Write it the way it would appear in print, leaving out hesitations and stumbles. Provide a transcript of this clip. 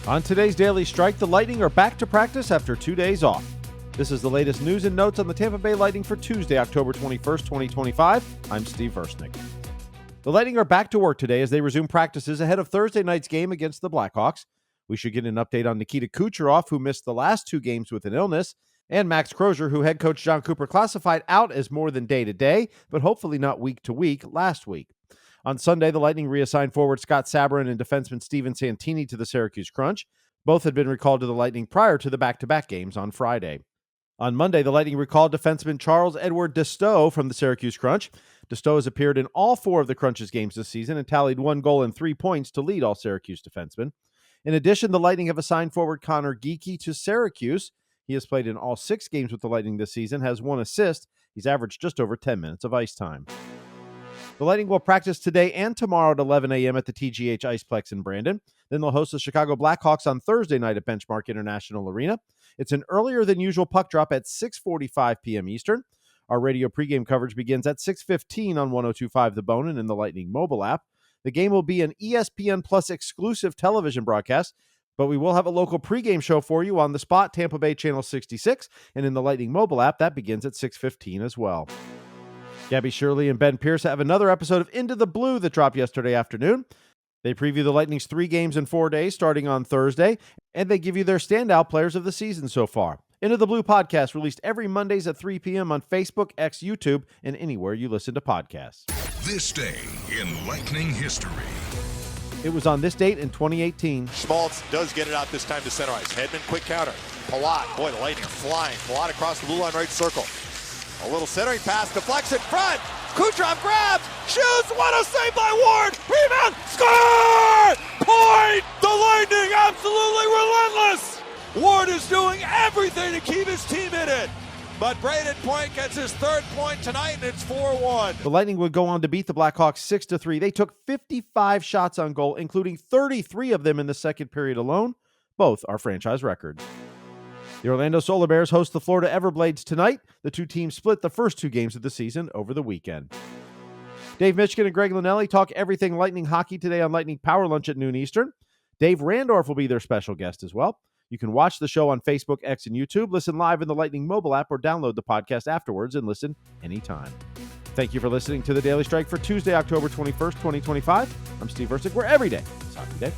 On today's Daily Strike, the Lightning are back to practice after 2 days off. This is the latest news and notes on the Tampa Bay Lightning for Tuesday, October 21st, 2025. I'm Steve Versnick. The Lightning are back to work today as they resume practices ahead of Thursday night's game against the Blackhawks. We should get an update on Nikita Kucherov, who missed the last 2 games with an illness, and Max Crozier, who head coach John Cooper classified out as more than day-to-day, but hopefully not week-to-week last week. On Sunday, the Lightning reassigned forward Scott Sabourin and defenseman Steven Santini to the Syracuse Crunch. Both had been recalled to the Lightning prior to the back-to-back games on Friday. On Monday, the Lightning recalled defenseman Charle-Édouard D'Astous from the Syracuse Crunch. D'Astous has appeared in all 4 of the Crunch's games this season and tallied 1 goal and 3 points to lead all Syracuse defensemen. In addition, the Lightning have assigned forward Conor Geekie to Syracuse. He has played in all 6 games with the Lightning this season, has 1 assist. He's averaged just over 10 minutes of ice time. The Lightning will practice today and tomorrow at 11 a.m. at the TGH Iceplex in Brandon. Then they'll host the Chicago Blackhawks on Thursday night at Benchmark International Arena. It's an earlier than usual puck drop at 6:45 p.m. Eastern. Our radio pregame coverage begins at 6:15 on 102.5 The Bone and in the Lightning mobile app. The game will be an ESPN Plus exclusive television broadcast, but we will have a local pregame show for you on the spot, Tampa Bay Channel 66, and in the Lightning mobile app, that begins at 6:15 as well. Gabby Shirley and Ben Pierce have another episode of Into the Blue that dropped yesterday afternoon. They preview the Lightning's 3 games in 4 days starting on Thursday, and they give you their standout players of the season so far. Into the Blue podcast released every Mondays at 3 p.m. on Facebook, X, YouTube, and anywhere you listen to podcasts. This day in Lightning history. It was on this date in 2018. Schmaltz does get it out this time to center ice. Hedman, quick counter. Palat, boy, the Lightning are flying. Palat across the blue line, right circle. A little centering pass, deflects in front. Kucherov grabs, shoots, what a save by Ward! Rebound, score! Point! The Lightning absolutely relentless! Ward is doing everything to keep his team in it. But Braden Point gets his 3rd point tonight, and it's 4-1. The Lightning would go on to beat the Blackhawks 6-3. They took 55 shots on goal, including 33 of them in the second period alone. Both are franchise records. The Orlando Solar Bears host the Florida Everblades tonight. The 2 teams split the first 2 games of the season over the weekend. Dave Mitchkin and Greg Linnelli talk everything Lightning hockey today on Lightning Power Lunch at noon Eastern. Dave Randorf will be their special guest as well. You can watch the show on Facebook, X, and YouTube, listen live in the Lightning mobile app, or download the podcast afterwards and listen anytime. Thank you for listening to The Daily Strike for Tuesday, October 21st, 2025. I'm Steve Versnick, where every day is hockey day.